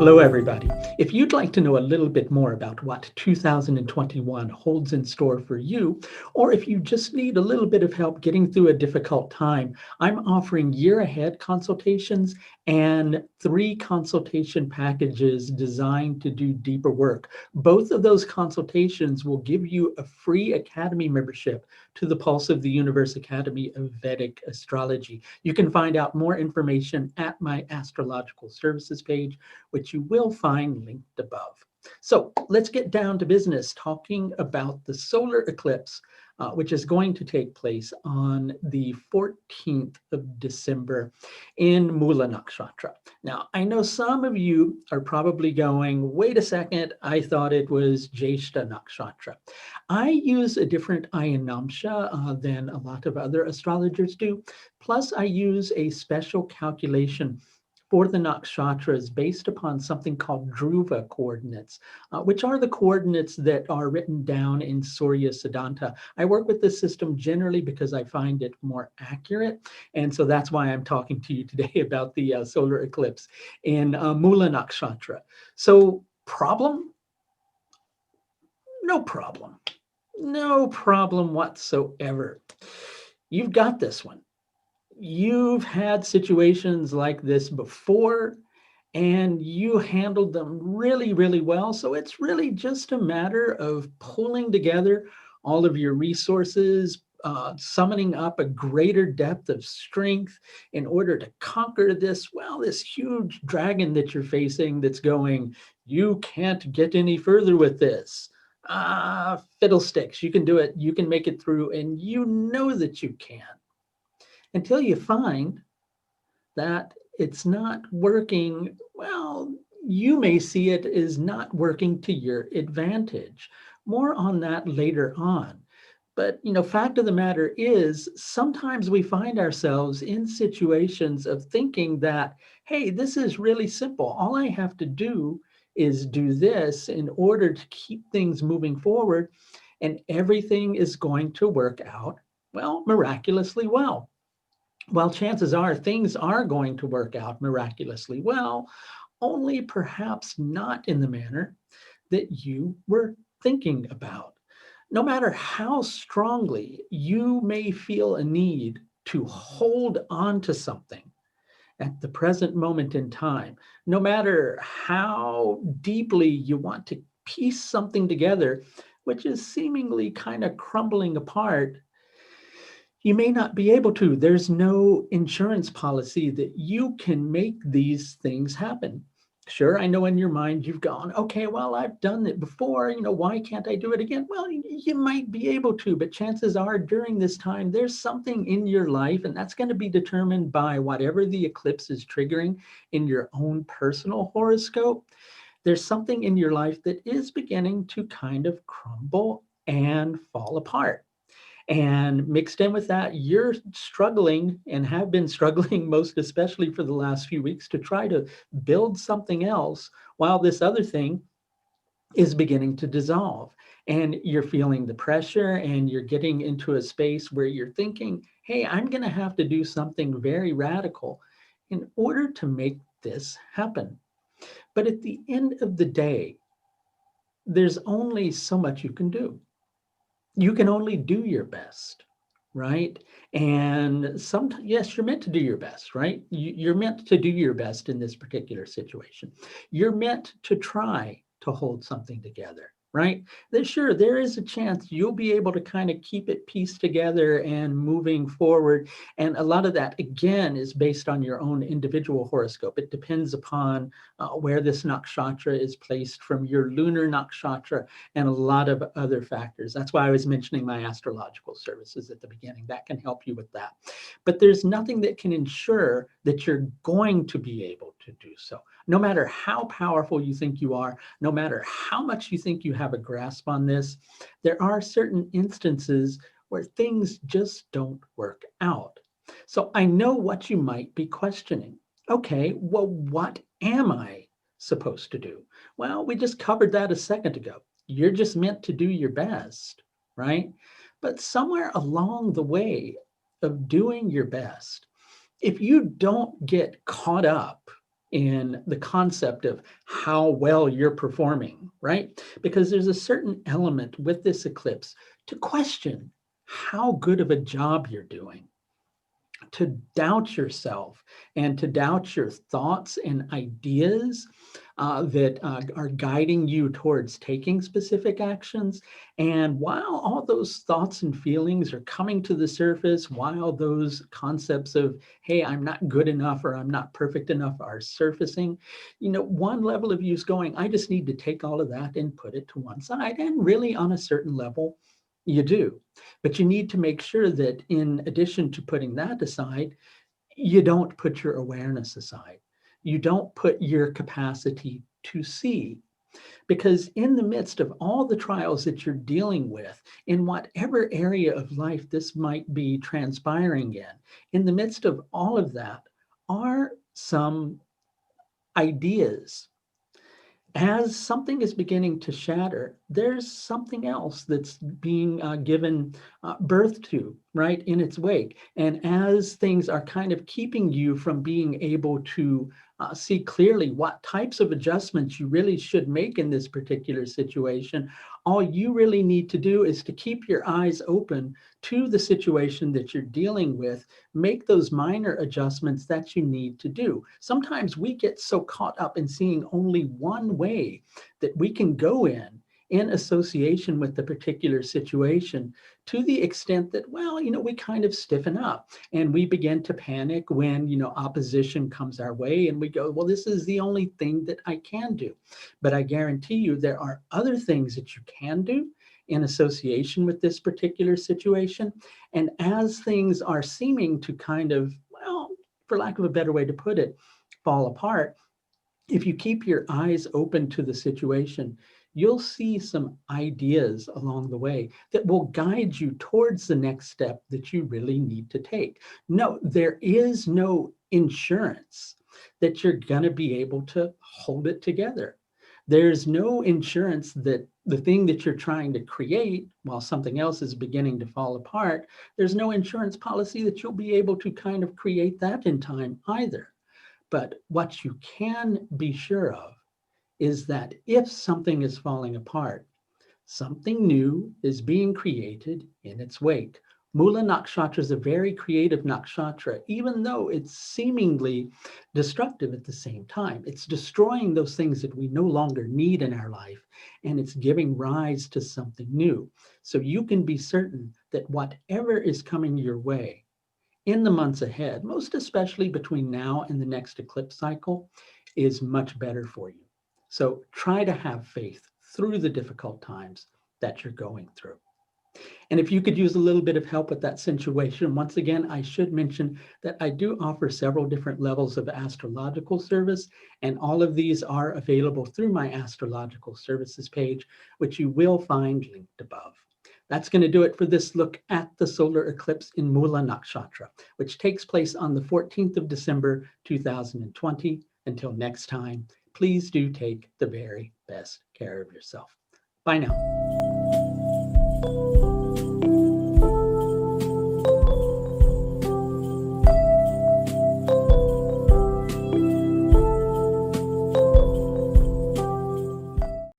Hello, everybody. If you'd like to know a little bit more about what 2021 holds in store for you, or if you just need a little bit of help getting through a difficult time, I'm offering year ahead consultations and 3 consultation packages designed to do deeper work. Both of those consultations will give you a free Academy membership to the Pulse of the Universe Academy of Vedic Astrology. You can find out more information at my astrological services page, which you will find linked above. So let's get down to business talking about the solar eclipse, which is going to take place on the 14th of December in Mula Nakshatra. Now, I know some of you are probably going, wait a second, I thought it was Jyeshta Nakshatra. I use a different Ayanamsha than a lot of other astrologers do. Plus, I use a special calculation for the nakshatras based upon something called Dhruva coordinates, which are the coordinates that are written down in Surya Siddhanta. I work with this system generally because I find it more accurate. And so that's why I'm talking to you today about the solar eclipse in Mula Nakshatra. So problem? No problem. No problem whatsoever. You've got this one. You've had situations like this before and you handled them really, really well. So it's really just a matter of pulling together all of your resources, summoning up a greater depth of strength in order to conquer this, well, this huge dragon that you're facing that's going, you can't get any further with this. Fiddlesticks, you can do it, you can make it through, and you know that you can until you find that it's not working. Well, you may see it as not working to your advantage. More on that later on. But, fact of the matter is, sometimes we find ourselves in situations of thinking that, hey, this is really simple. All I have to do is do this in order to keep things moving forward, and everything is going to work out, well, miraculously well. Well, chances are things are going to work out miraculously well, only perhaps not in the manner that you were thinking about. No matter how strongly you may feel a need to hold on to something at the present moment in time, no matter how deeply you want to piece something together, which is seemingly kind of crumbling apart, you may not be able to. There's no insurance policy that you can make these things happen. Sure, I know in your mind you've gone, okay, well, I've done it before, why can't I do it again? Well, you might be able to, but chances are during this time, there's something in your life, and that's going to be determined by whatever the eclipse is triggering in your own personal horoscope. There's something in your life that is beginning to kind of crumble and fall apart. And mixed in with that, you're struggling and have been struggling most especially for the last few weeks to try to build something else while this other thing is beginning to dissolve. And you're feeling the pressure and you're getting into a space where you're thinking, hey, I'm going to have to do something very radical in order to make this happen. But at the end of the day, there's only so much you can do. You can only do your best, right? And sometimes, yes, you're meant to do your best, right? You're meant to do your best in this particular situation. You're meant to try to hold something together, right? Sure, there is a chance you'll be able to kind of keep it pieced together and moving forward. And a lot of that, again, is based on your own individual horoscope. It depends upon where this nakshatra is placed from your lunar nakshatra and a lot of other factors. That's why I was mentioning my astrological services at the beginning. That can help you with that. But there's nothing that can ensure that you're going to be able to do so. No matter how powerful you think you are, no matter how much you think you have a grasp on this, there are certain instances where things just don't work out. So I know what you might be questioning. Okay, well, what am I supposed to do? Well, we just covered that a second ago. You're just meant to do your best, right? But somewhere along the way of doing your best, if you don't get caught up in the concept of how well you're performing, right? Because there's a certain element with this eclipse to question how good of a job you're doing, to doubt yourself and to doubt your thoughts and ideas that are guiding you towards taking specific actions. And while all those thoughts and feelings are coming to the surface, while those concepts of, hey, I'm not good enough or I'm not perfect enough are surfacing, one level of you is going, I just need to take all of that and put it to one side. And really, on a certain level, you do. But you need to make sure that in addition to putting that aside, you don't put your awareness aside. You don't put your capacity to see. Because in the midst of all the trials that you're dealing with, in whatever area of life this might be transpiring in the midst of all of that are some ideas. As something is beginning to shatter, there's something else that's being given birth to, right, in its wake. And as things are kind of keeping you from being able to see clearly what types of adjustments you really should make in this particular situation, all you really need to do is to keep your eyes open to the situation that you're dealing with, make those minor adjustments that you need to do. Sometimes we get so caught up in seeing only one way that we can go in association with the particular situation, to the extent that, well, we kind of stiffen up and we begin to panic when, opposition comes our way, and we go, well, this is the only thing that I can do. But I guarantee you there are other things that you can do in association with this particular situation. And as things are seeming to kind of, well, for lack of a better way to put it, fall apart, if you keep your eyes open to the situation, you'll see some ideas along the way that will guide you towards the next step that you really need to take. No, there is no insurance that you're going to be able to hold it together. There's no insurance that the thing that you're trying to create, while something else is beginning to fall apart, there's no insurance policy that you'll be able to kind of create that in time either. But what you can be sure of is that if something is falling apart, something new is being created in its wake. Mula Nakshatra is a very creative nakshatra, even though it's seemingly destructive at the same time. It's destroying those things that we no longer need in our life, and it's giving rise to something new. So you can be certain that whatever is coming your way in the months ahead, most especially between now and the next eclipse cycle, is much better for you. So try to have faith through the difficult times that you're going through. And if you could use a little bit of help with that situation, once again, I should mention that I do offer several different levels of astrological service, and all of these are available through my astrological services page, which you will find linked above. That's going to do it for this look at the solar eclipse in Mula Nakshatra, which takes place on the 14th of December, 2020. Until next time, please do take the very best care of yourself. Bye now.